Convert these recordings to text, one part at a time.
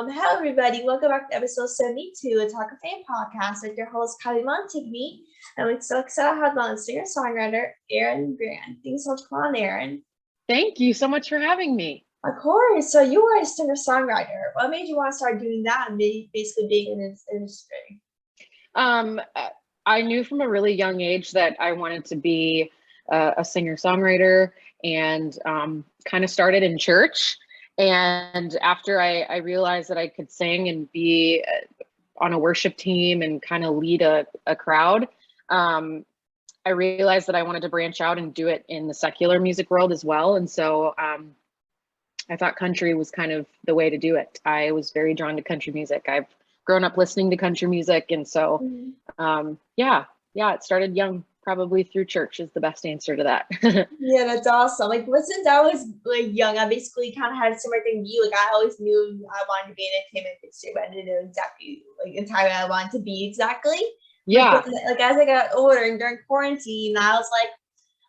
Hello everybody, welcome back to episode 72 of Talkoffamepod podcast with your host Kyliemontigney. And we're so excited to have on singer-songwriter Erin Grant. Thanks so much for coming on, Erin. Thank you so much for having me. Of course. So you are a singer-songwriter. What made you want to start doing that and basically being in this industry? I knew from a really young age that I wanted to be a singer-songwriter, and kind of started in church. And after I realized that I could sing and be on a worship team and kind of lead a crowd, I realized that I wanted to branch out and do it in the secular music world as well. And so I thought country was kind of the way to do it. I was very drawn to country music. I've grown up listening to country music. And so, yeah, it started young. Probably through church is the best answer to that. Yeah, that's awesome. Like, but since I was young, I basically kind of had a similar thing to you. Like, I always knew I wanted to be an entertainment industry, but I didn't know exactly entirely what I wanted to be exactly. Yeah. Like as I got older and during quarantine, I was like,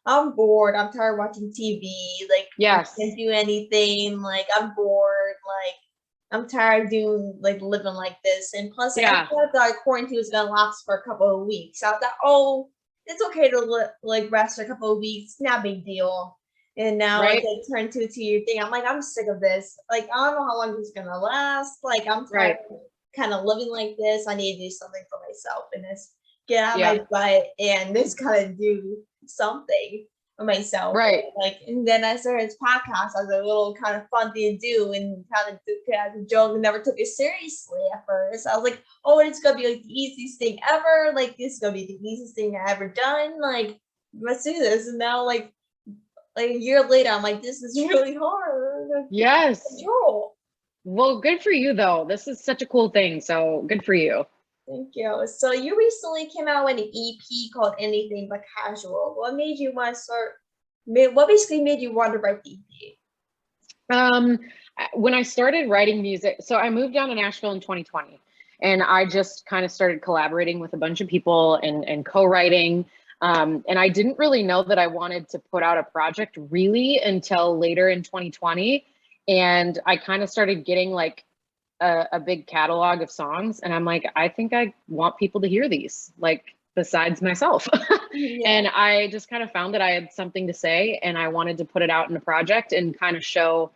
I'm bored. I'm tired of watching TV. Like, yes, I can't do anything. Like, I'm bored. Like, I'm tired of doing living like this. And plus, I thought quarantine was gonna last for a couple of weeks. I thought, oh, it's okay to rest for a couple of weeks, not a big deal. And now it turned to a 2-year thing. I'm like, I'm sick of this. Like, I don't know how long this is gonna last. Like, I'm tired of kind of living like this. I need to do something for myself and just get out of my butt and just kind of do something for myself. And then I started this podcast as a little kind of fun thing to do and kind of as a joke, and never took it seriously at first. I was like, oh, it's gonna be like the easiest thing ever. Like, this is gonna be the easiest thing I ever done. Like, let's do this. And now like a year later, I'm like, this is really hard. Yes. Well, good for you though. This is such a cool thing. So good for you. Thank you. So you recently came out with an EP called Anything But Casual. What made you want to start? What basically made you want to write the EP? When I started writing music, so I moved down to Nashville in 2020, and I just kind of started collaborating with a bunch of people and co-writing. And I didn't really know that I wanted to put out a project really until later in 2020. And I kind of started getting like a big catalog of songs, and I'm like, I think I want people to hear these, like, besides myself. And I just kind of found that I had something to say, and I wanted to put it out in a project and kind of show,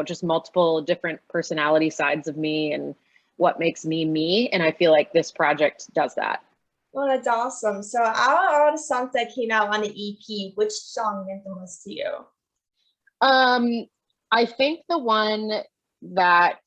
just multiple different personality sides of me and what makes me me. And I feel like this project does that. Well, that's awesome. So out of all the songs that came out on the EP, which song meant the most to you? I think the one that,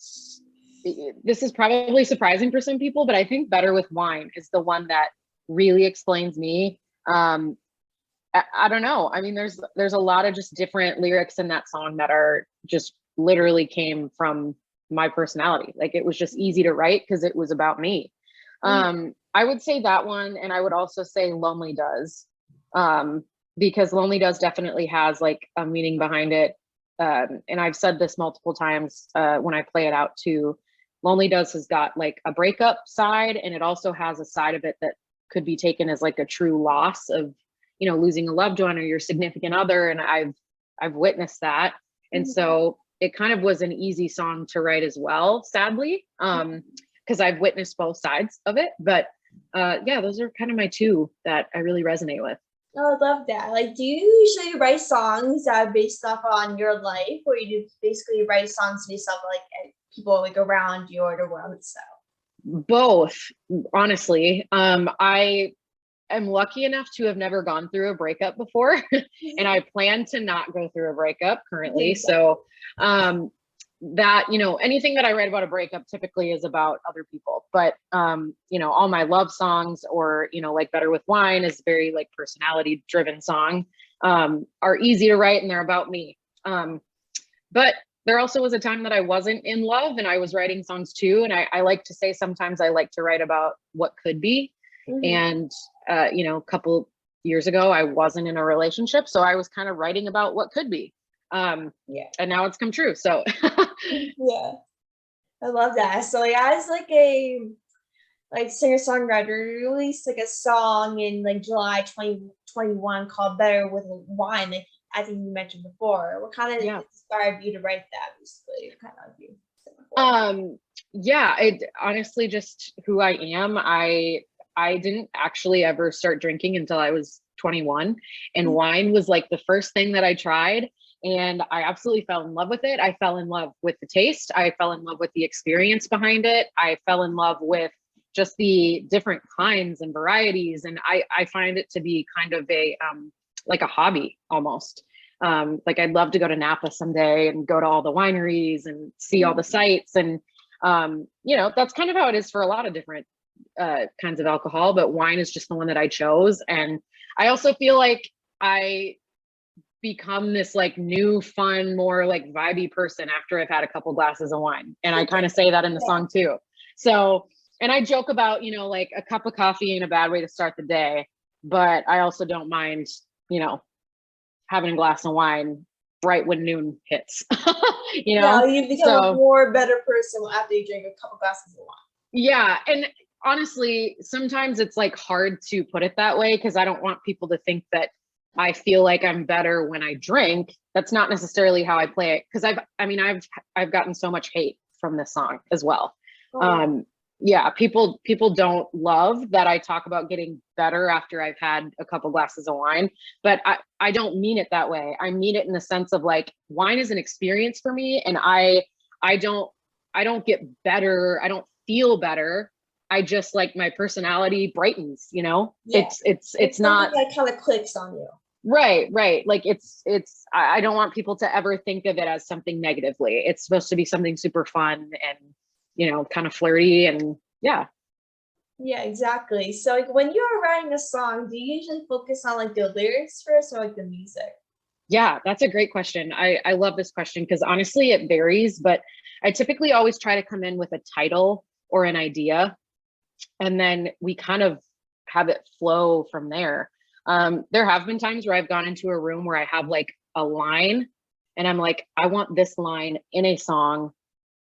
this is probably surprising for some people, but I think Better with Wine is the one that really explains me. I don't know. I mean, there's a lot of just different lyrics in that song that are just literally came from my personality. Like, it was just easy to write because it was about me. I would say that one. And I would also say Lonely Does, because Lonely Does definitely has like a meaning behind it. And I've said this multiple times when I play it out too. Lonely Does has got like a breakup side, and it also has a side of it that could be taken as like a true loss of, losing a loved one or your significant other. And I've witnessed that. And so it kind of was an easy song to write as well, sadly, because I've witnessed both sides of it. But yeah, those are kind of my two that I really resonate with. Oh, I love that. Like, do you usually write songs that are based off on your life, or you do basically write songs based off like people like around you or the world itself? Both, honestly. I am lucky enough to have never gone through a breakup before, and I plan to not go through a breakup currently. So that, anything that I write about a breakup typically is about other people, but all my love songs, or like Better with Wine is very like personality driven song, are easy to write, and they're about me. But there also was a time that I wasn't in love and I was writing songs too. And I like to say sometimes I like to write about what could be. And a couple years ago I wasn't in a relationship, so I was kind of writing about what could be. And now it's come true. So yeah, I love that. So as like a singer-songwriter, you released like a song in like July 2021 called Better with Wine, like I think you mentioned before. What kind of inspired you to write that, basically? Kind of you. Yeah, it honestly just who I am. I didn't actually ever start drinking until I was 21, and wine was like the first thing that I tried, and I absolutely fell in love with it. I fell in love with the taste. I fell in love with the experience behind it. I fell in love with just the different kinds and varieties, and I find it to be kind of a like a hobby almost. Like I'd love to go to Napa someday and go to all the wineries and see all the sites, and you know, that's kind of how it is for a lot of different kinds of alcohol, but wine is just the one that I chose. And I also feel like I become this like new, fun, more like vibey person after I've had a couple glasses of wine. And I kind of say that in the song too. So, and I joke about, you know, like a cup of coffee ain't a bad way to start the day, but I also don't mind, you know, having a glass of wine right when noon hits. You know, yeah, you become a more better person after you drink a couple glasses of wine. Yeah. And honestly, sometimes it's like hard to put it that way because I don't want people to think that I feel like I'm better when I drink. That's not necessarily how I play it. Cause I've gotten so much hate from this song as well. Oh. Yeah, people don't love that I talk about getting better after I've had a couple glasses of wine, but I don't mean it that way. I mean it in the sense of like wine is an experience for me, and I don't get better. I don't feel better. I just like my personality brightens, you know. Yeah. It's not that kind of clicks on you. Right. Like I don't want people to ever think of it as something negatively. It's supposed to be something super fun and, you know, kind of flirty, and yeah. Yeah, exactly. So like when you're writing a song, do you usually focus on like the lyrics first or like the music? Yeah, that's a great question. I love this question because honestly it varies, but I typically always try to come in with a title or an idea, and then we kind of have it flow from there. There have been times where I've gone into a room where I have like a line and I'm like, I want this line in a song.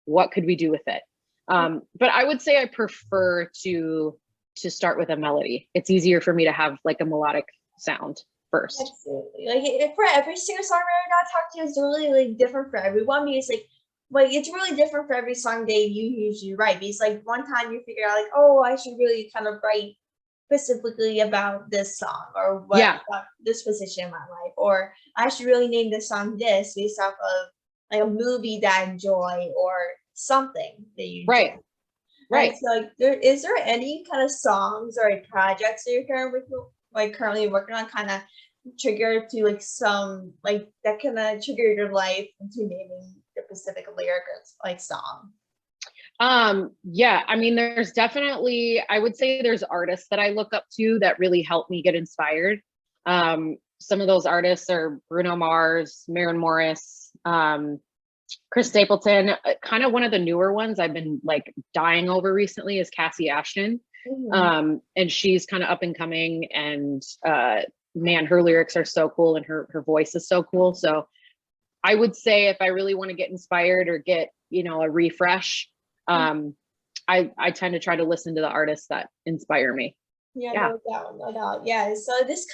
What could we do with it? But I would say I prefer to start with a melody. It's easier for me to have like a melodic sound first. Absolutely. Like for every singer-songwriter I talk to is really like different for everyone because like it's really different for every song that you usually write. Because like one time you figure out like, oh, I should really kind of write specifically about this song or what Yeah. about this position in my life, or I should really name this song this based off of like a movie that I enjoy or something that you Right. enjoy. Right. And so like is there any kind of songs or like, projects that you're currently working on kind of trigger to like some like that kind of trigger your life into naming the specific lyric or like song? Yeah, I mean, there's definitely, I would say there's artists that I look up to that really help me get inspired. Some of those artists are Bruno Mars, Maren Morris, Chris Stapleton. Kind of one of the newer ones I've been like dying over recently is Cassie Ashton. And she's kind of up and coming, and man, her lyrics are so cool and her voice is so cool. So I would say if I really want to get inspired or get, you know, a refresh, I tend to try to listen to the artists that inspire me. Yeah, no doubt, no doubt. Yeah. So this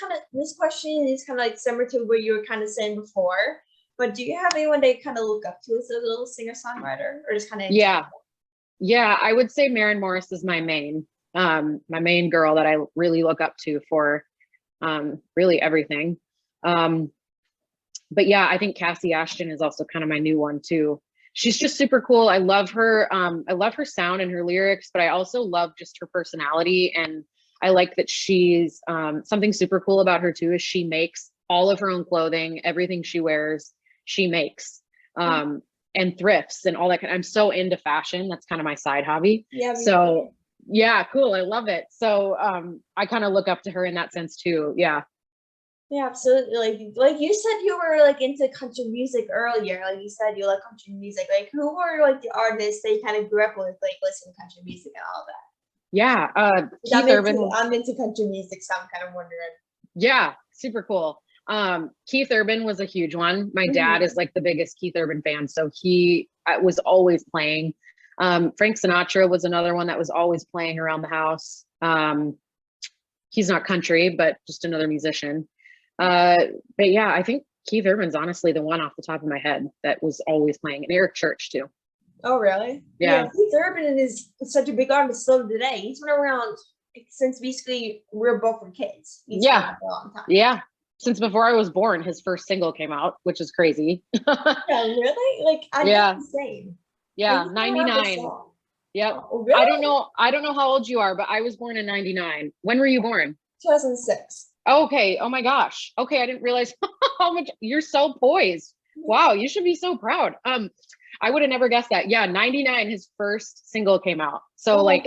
question is kind of like similar to what you were kind of saying before. But do you have anyone that you kind of look up to as a little singer-songwriter, or just kind of Yeah, I would say Maren Morris is my main girl that I really look up to for really everything. But yeah, I think Cassie Ashton is also kind of my new one too. She's just super cool. I love her. I love her sound and her lyrics, but I also love just her personality. And I like that she's something super cool about her too is she makes all of her own clothing. Everything she wears, she makes. And thrifts and all that. I'm so into fashion. That's kind of my side hobby. Yeah. So yeah, cool. I love it. So I kind of look up to her in that sense too. Yeah. Yeah, absolutely. Like you said, you were like into country music earlier. Like you said, you like country music. Like who were like the artists that you kind of grew up with, like listening to country music and all that? Yeah, Keith Urban. I'm into country music, so I'm kind of wondering. Yeah, super cool. Keith Urban was a huge one. My dad is like the biggest Keith Urban fan, so he was always playing. Frank Sinatra was another one that was always playing around the house. He's not country, but just another musician. But yeah, I think Keith Urban's honestly the one off the top of my head that was always playing, and Eric Church too. Oh, really? Yeah. Keith Urban is such a big artist still today. He's been around since basically we were both were kids. He's been around for a long time. Yeah. Since before I was born, his first single came out, which is crazy. Yeah, really? Like, I know the same. Yeah, 99. Yep. Oh, really? I don't know how old you are, but I was born in 99. When were you born? 2006. Okay. Oh my gosh. Okay, I didn't realize how much you're so poised. Wow, you should be so proud. I would have never guessed that. Yeah, 99, his first single came out. So like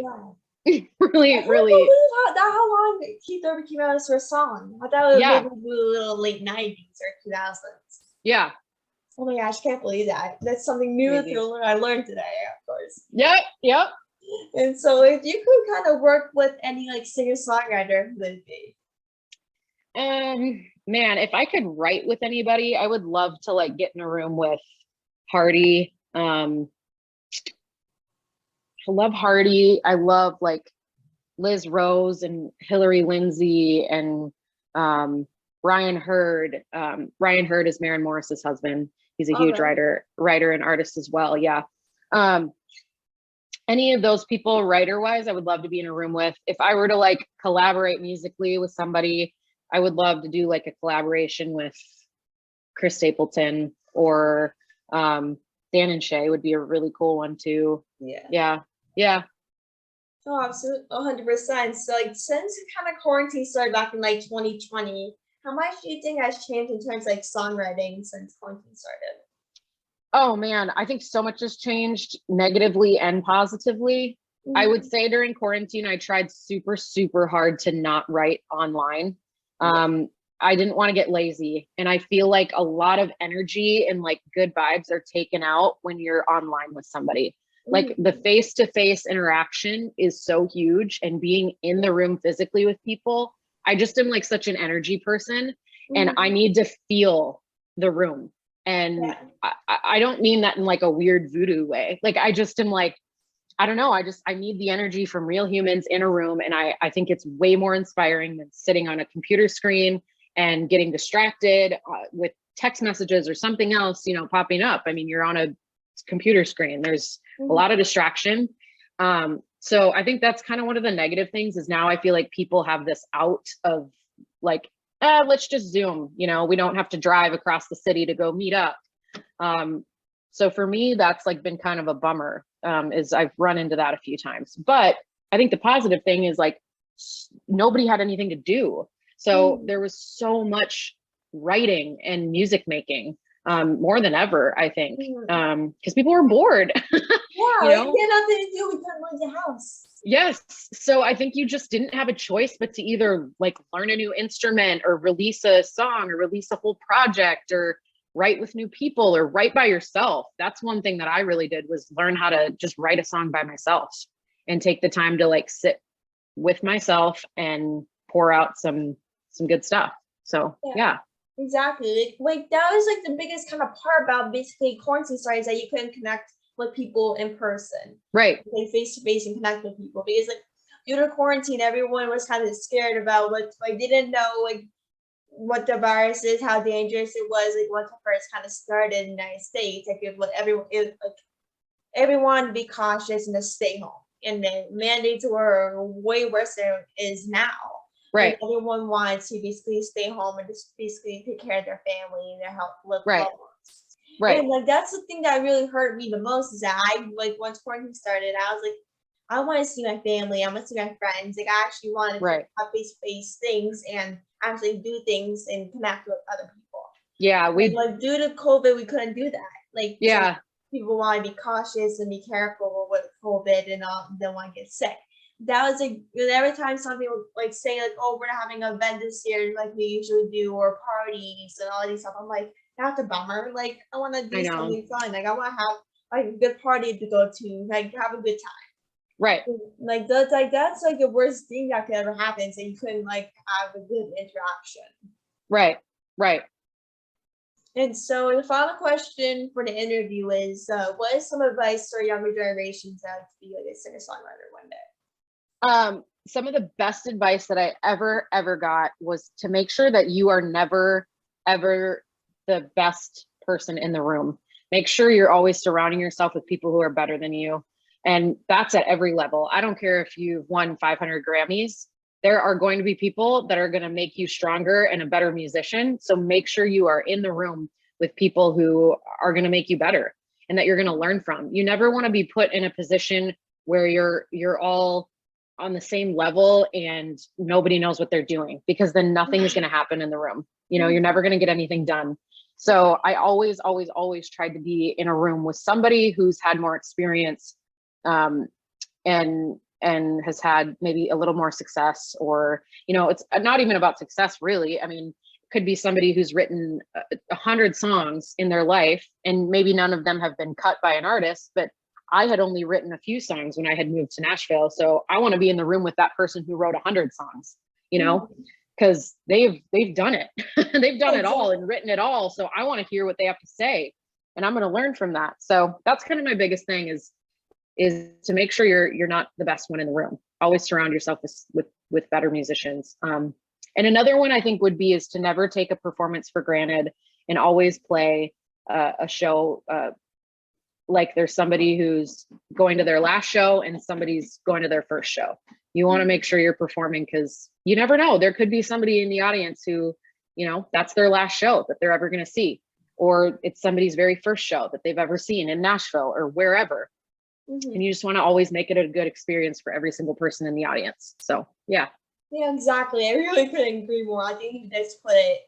really, I really how long Keith Urban came out his first song. I thought it was maybe a little late 90s or 2000s. Yeah. Oh my gosh, can't believe that. That's something new I learned today, of course. Yep. And so if you could kind of work with any like singer-songwriter, who would it be? Man, if I could write with anybody, I would love to like get in a room with Hardy. I love Hardy. I love like Liz Rose and Hillary Lindsay and Ryan Hurd. Ryan Hurd is Maren Morris's husband. He's a huge writer and artist as well. Yeah. Any of those people writer wise, I would love to be in a room with. If I were to like collaborate musically with somebody, I would love to do like a collaboration with Chris Stapleton or Dan and Shay would be a really cool one too. Yeah. Oh, absolutely, 100%. So, like, since kind of quarantine started back in like 2020, how much do you think has changed in terms of like songwriting since quarantine started? Oh man, I think so much has changed negatively and positively. I would say during quarantine, I tried super, super hard to not write online. I didn't want to get lazy. And I feel like a lot of energy and like good vibes are taken out when you're online with somebody. Like the face-to-face interaction is so huge, and being in the room physically with people. I just am like such an energy person, and I need to feel the room. And I don't mean that in like a weird voodoo way. Like I just am like, I don't know. I need the energy from real humans in a room. And I think it's way more inspiring than sitting on a computer screen and getting distracted with text messages or something else, you know, popping up. I mean, you're on a computer screen. There's a lot of distraction. So I think that's kind of one of the negative things is now I feel like people have this out of like, let's just Zoom, you know, we don't have to drive across the city to go meet up. So for me, that's like been kind of a bummer, is I've run into that a few times. But I think the positive thing is like nobody had anything to do. So there was so much writing and music making, more than ever, I think, because people were bored. Yeah, you know? Like, we had nothing to do. We couldn't leave the house. Yes. So I think you just didn't have a choice but to either like learn a new instrument or release a song or release a whole project or write with new people or write by yourself. That's one thing that I really did was learn how to just write a song by myself and take the time to like sit with myself and pour out some good stuff. So yeah. Exactly. Like that was like the biggest kind of part about basically quarantine stories that you couldn't connect with people in person. Right. Like face to face and connect with people because like due to quarantine, everyone was kind of scared about what like they didn't know like what the virus is, how dangerous it was, like once it first kind of started in the United States. Like it was everyone to be cautious and to stay home. And the mandates were way worse than it is now. Right. And everyone wants to basically stay home and just basically take care of their family and their health. Right. Right. And like that's the thing that really hurt me the most is that I like once quarantine started, I was like, I want to see my family. I want to see my friends. Like I actually want to have face-to-face things and actually do things and connect with other people. Yeah, like due to COVID, we couldn't do that. Like people want to be cautious and be careful with COVID and don't want to get sick. That was like every time some people like say like, oh, we're not having an event this year like we usually do or parties and all these stuff. I'm like, that's a bummer. Like I want to do something fun. Like I want to have like a good party to go to, like have a good time. Right. Like that's like the worst thing that could ever happen. So you couldn't like have a good interaction. Right. Right. And so the final question for the interview is, what is some advice for younger generations that to be like a singer-songwriter one day? Some of the best advice that I ever got was to make sure that you are never, ever the best person in the room. make sure you're always surrounding yourself with people who are better than you. And that's at every level. I don't care if you've won 500 Grammys. There are going to be people that are going to make you stronger and a better musician. So make sure you are in the room with people who are going to make you better and that you're going to learn from. You never want to be put in a position where you're all on the same level and nobody knows what they're doing, because then nothing is going to happen in the room. You know, you're never going to get anything done. So I always tried to be in a room with somebody who's had more experience, and has had maybe a little more success, or, you know, it's not even about success really. I mean, it could be somebody who's written 100 songs in their life and maybe none of them have been cut by an artist, but I had only written a few songs when I had moved to Nashville. So I want to be in the room with that person who wrote 100 songs, you know, because they've done it. They've done it all and written it all. So I want to hear what they have to say, and I'm going to learn from that. So that's kind of my biggest thing is to make sure you're not the best one in the room. Always surround yourself with better musicians. And another one I think would be is to never take a performance for granted, and always play a show like there's somebody who's going to their last show and somebody's going to their first show. You want to make sure you're performing, because you never know. There could be somebody in the audience who, you know, that's their last show that they're ever going to see, or it's somebody's very first show that they've ever seen in Nashville or wherever. And you just want to always make it a good experience for every single person in the audience. So yeah. Yeah, exactly. I really couldn't agree more. I think you just put it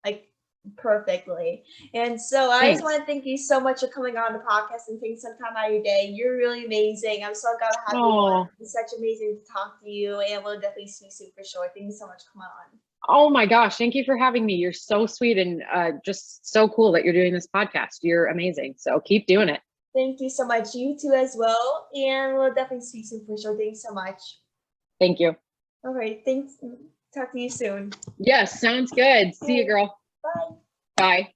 like perfectly. And so I just want to thank you so much for coming on the podcast and taking some time out of your day. You're really amazing. I'm so glad to have you on. It's such amazing to talk to you, and we'll definitely see you soon for sure. Thank you so much for coming on. Oh my gosh, thank you for having me. You're so sweet, and just so cool that you're doing this podcast. You're amazing. So keep doing it. Thank you so much. You too as well. And we'll definitely speak soon for sure. Thanks so much. Thank you. All right. Thanks. Talk to you soon. Yes, sounds good. See you, girl. Bye. Bye.